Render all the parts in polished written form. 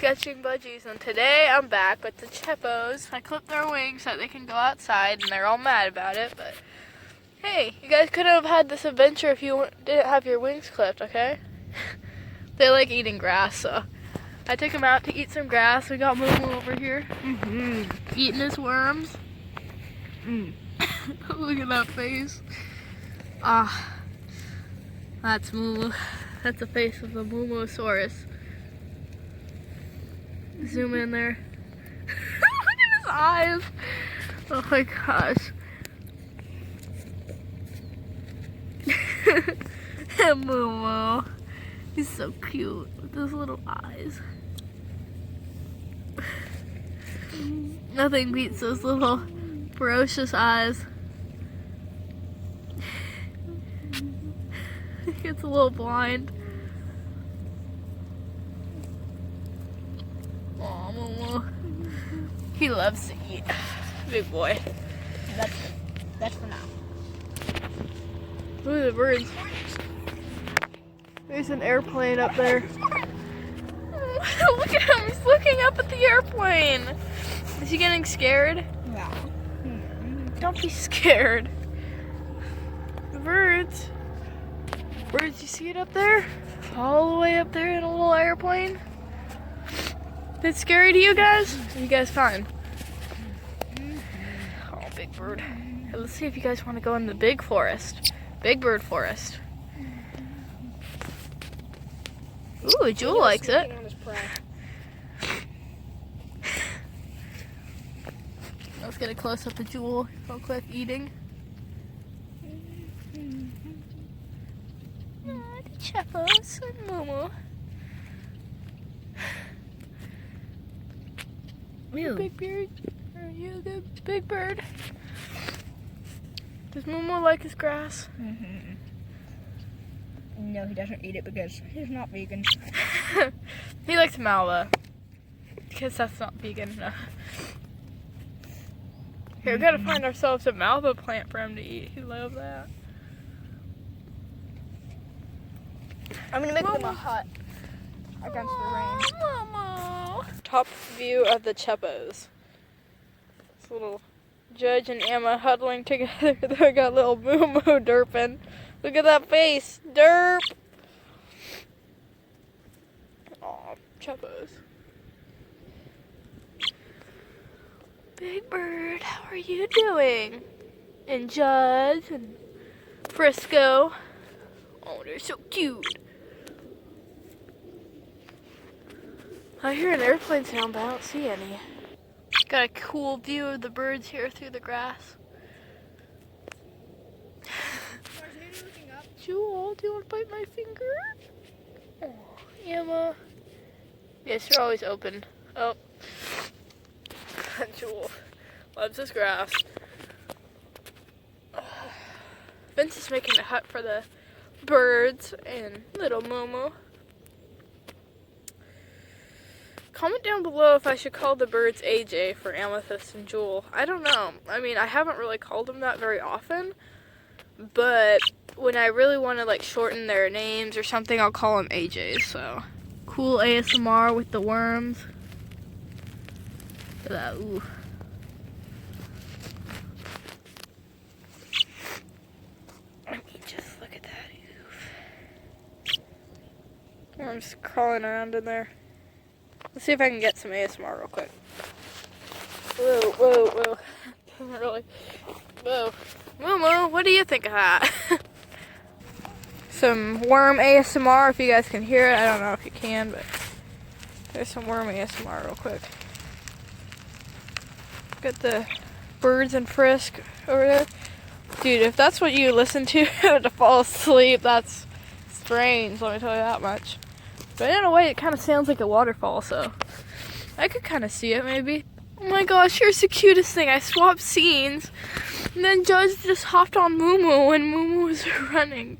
Sketching Budgies, and today I'm back with the Cheppos. I clipped their wings so they can go outside, and they're all mad about it, but hey, you guys couldn't have had this adventure if you didn't have your wings clipped, okay? They like eating grass, so I took them out to eat some grass. We got Moo over here, eating his worms. Look at that face. Ah, that's Moo. That's the face of the Moomosaurus. Zoom in there. Look at his eyes. Oh my gosh. Momo. He's so cute with those little eyes. Nothing beats those little ferocious eyes. He gets a little blind. Aw, Momo. He loves to eat. Big boy. That's for now. Look at the birds. There's an airplane up there. Look at him. He's looking up at the airplane. Is he getting scared? Yeah. Don't be scared. The birds. Birds, you see it up there? All the way up there in a little airplane? Is it scary to you guys? Are you guys fine? Oh, big bird. Hey, let's see if you guys want to go in the big forest. Big bird forest. Ooh, Jewel likes it. Let's get a close up of Jewel real quick eating. The Cheppos and Momo. Ew. Big bird. Are you a good big bird? Does Momo like his grass? No, he doesn't eat it because he's not vegan. He likes malva. Because that's not vegan enough. Here, we gotta find ourselves a malva plant for him to eat. He loves that. I'm gonna make them a hut against the rain. Momo. Top view of the Cheppos. This little Judge and Emma huddling together. They got little Momo derping. Look at that face. Derp. Aw, Cheppos. Big Bird, how are you doing? And Judge and Frisco. Oh, they're so cute. I hear an airplane sound, but I don't see any. Got a cool view of the birds here through the grass. Jewel, do you want to bite my finger? Oh, Emma. Yes, you're always open. Oh. Jewel loves this grass. Vince is making a hut for the birds and little Momo. Comment down below if I should call the birds AJ for Amethyst and Jewel. I don't know. I mean, I haven't really called them that very often. But when I really want to like shorten their names or something, I'll call them AJs. So, cool ASMR with the worms. Look at that, ooh. I mean, just look at that, oof. Worms crawling around in there. Let's see if I can get some ASMR real quick. Whoa, whoa, whoa. Doesn't really. Whoa. Momo, what do you think of that? Some worm ASMR, if you guys can hear it. I don't know if you can, but there's some worm ASMR real quick. Got the birds and frisk over there. Dude, if that's what you listen to to fall asleep, that's strange, let me tell you that much. But in a way, it kind of sounds like a waterfall, so I could kind of see it, maybe. Oh my gosh, here's the cutest thing. I swapped scenes, and then Judge just hopped on Momo when Momo was running.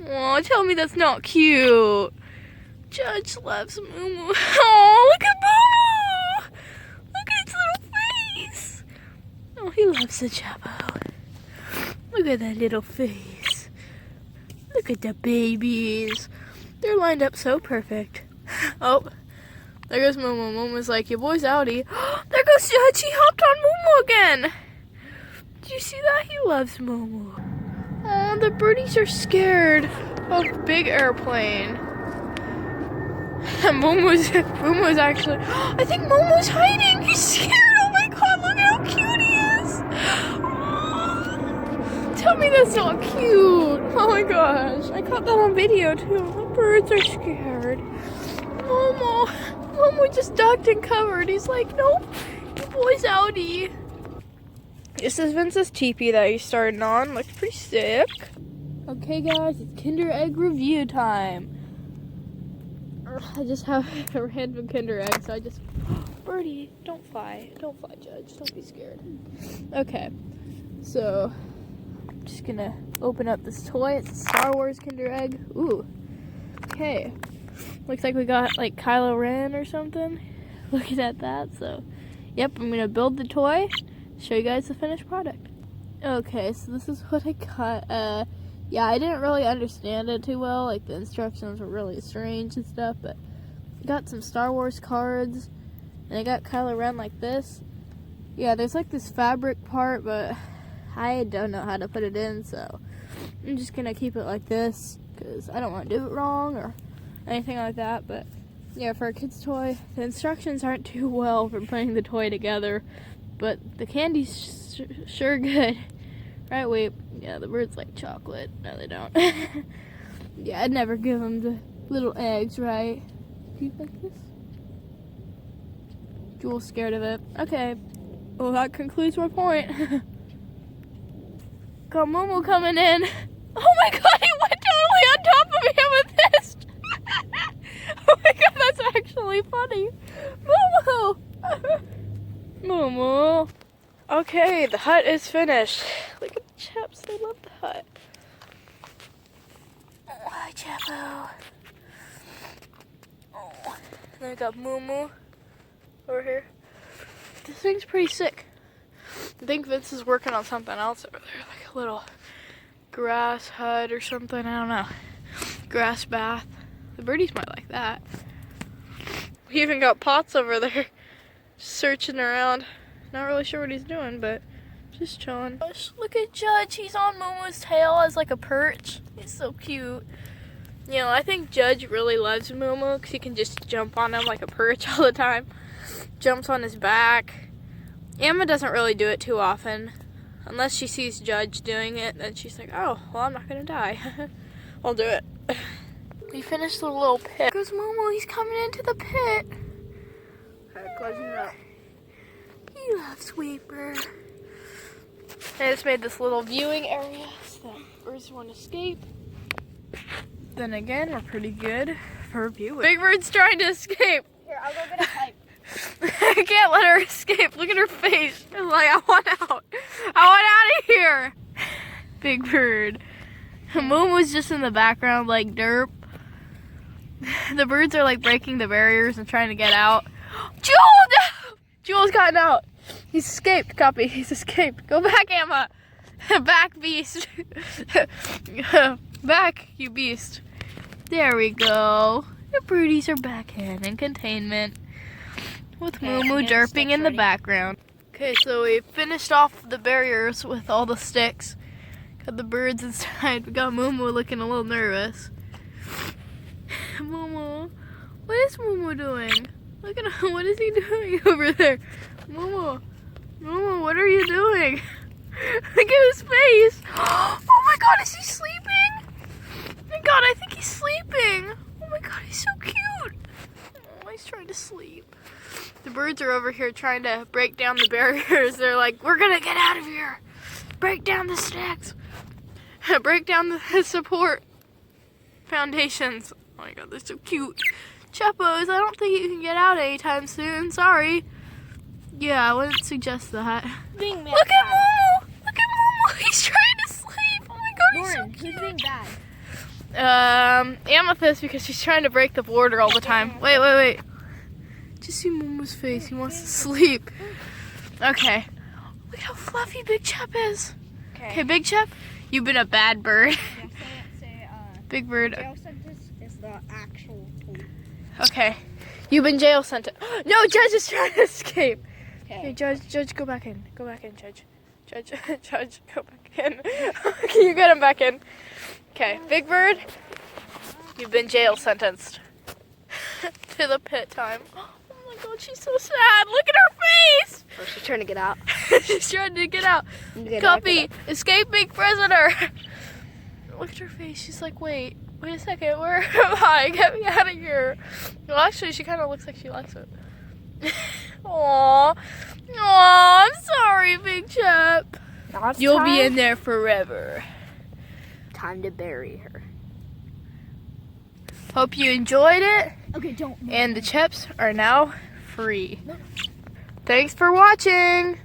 Aw, tell me that's not cute. Judge loves Momo. Oh, look at Momo! Look at his little face. Oh, he loves the Cheppo. Look at that little face. Look at the babies. They're lined up so perfect. Oh, There goes Momo. Momo's like, your boy's outie. There goes Judge. He hopped on Momo again. Did you see that? He loves Momo. Oh, the birdies are scared of big airplane. Momo's actually, I think Momo's hiding. He's scared. Oh my god, look at how cute he is. Tell me that's not cute. Oh my gosh. I caught that on video too. The birds are scared. Momo just ducked and covered. He's like, nope, your boy's outie. This is Vince's teepee that he's starting on. Looks pretty sick. Okay guys, it's Kinder Egg review time. I just have a random Kinder Egg, so I just... Birdie, don't fly. Don't fly, Judge. Don't be scared. Okay, so I'm just gonna open up this toy. It's a Star Wars Kinder Egg. Ooh. Okay. Looks like we got like Kylo Ren or something. Looking at that, so... Yep, I'm gonna build the toy. Show you guys the finished product. Okay, so this is what I got. Yeah, I didn't really understand it too well. Like, the instructions were really strange and stuff, but I got some Star Wars cards, and I got Kylo Ren like this. Yeah, there's like this fabric part, but I don't know how to put it in, so I'm just gonna keep it like this, because I don't want to do it wrong or anything like that. But yeah, for a kid's toy, the instructions aren't too well for putting the toy together, but the candy's sure good. Right, wait. Yeah, the birds like chocolate. No, they don't. Yeah, I'd never give them the little eggs, right? Do you like this? Jewel's scared of it. Okay. Well, that concludes my point. Got Momo coming in. Oh my god, he went totally on top of me with this. Oh my god, that's actually funny. Momo! Momo. Okay, the hut is finished. Look at the chaps, they love the hut. Oh, hi, Chapo. Oh, then we got Moo over here. This thing's pretty sick. I think Vince is working on something else over there, like a little grass hut or something, I don't know. Grass bath. The birdies might like that. We even got Pots over there searching around. Not really sure what he's doing, but just chilling. Gosh, look at Judge. He's on Momo's tail as like a perch. He's so cute. You know, I think Judge really loves Momo because he can just jump on him like a perch all the time. Jumps on his back. Emma doesn't really do it too often. Unless she sees Judge doing it, then she's like, oh, well, I'm not going to die. I'll do it. We finished the little pit. There goes Momo. He's coming into the pit. Alright, closing it up. He loves Sweeper. I just made this little viewing area so that birds won't escape. Then again, we're pretty good for viewing. Big Bird's trying to escape. Here, I'll go get a pipe. I can't let her escape. Look at her face. She's like, I want out. I want out of here. Big Bird. Momo's just in the background like derp. The birds are like breaking the barriers and trying to get out. Jewel! No! Jewel's gotten out. He's escaped, copy. He's escaped. Go back, Emma. Back, beast. Back, you beast. There we go. The birdies are back in containment. With Moo derping in the background. Okay, so we finished off the barriers with all the sticks. Got the birds inside. We got Moo looking a little nervous. Moo, what is Moo doing? Look at him. What is he doing over there? Moo, what are you doing? Look at his face. Oh my god, is he sleeping? Oh my god, I think he's sleeping. Oh my god, he's so cute. Oh, he's trying to sleep. The birds are over here trying to break down the barriers. They're like, we're gonna get out of here. Break down the sticks. Break down the support foundations. Oh my god, they're so cute. Chappos, I don't think you can get out anytime soon. Sorry. Yeah, I wouldn't suggest that. Look at Momo! Look at Momo! He's trying to sleep! Oh my god, he's so cute! Who's being bad? Amethyst, because she's trying to break the border all the time. Wait. Just see Momo's face. He wants to sleep. Okay. Look how fluffy Big Chep is. Okay, Big Chep, you've been a bad bird. Yeah, say Big Bird. Joe said this is the actual toy. Okay. You've been jail sentenced. No, Judge is trying to escape. Hey, Okay. Judge, go back in. Go back in, Judge. Judge, go back in. Can you get him back in? Okay, Big Bird, you've been jail sentenced to the pit time. Oh my God, she's so sad. Look at her face. Oh, she's trying to get out. She's trying to get out. Get Copy, out. escaping prisoner. Look at her face. She's like, wait a second. Where am I? Get me out of here. Well, actually, she kind of looks like she likes it. Aww. I'm sorry, Big Chap. Now it's You'll be time- in there forever. Time to bury her. Hope you enjoyed it. Okay, don't. And the chips are now free. Thanks for watching.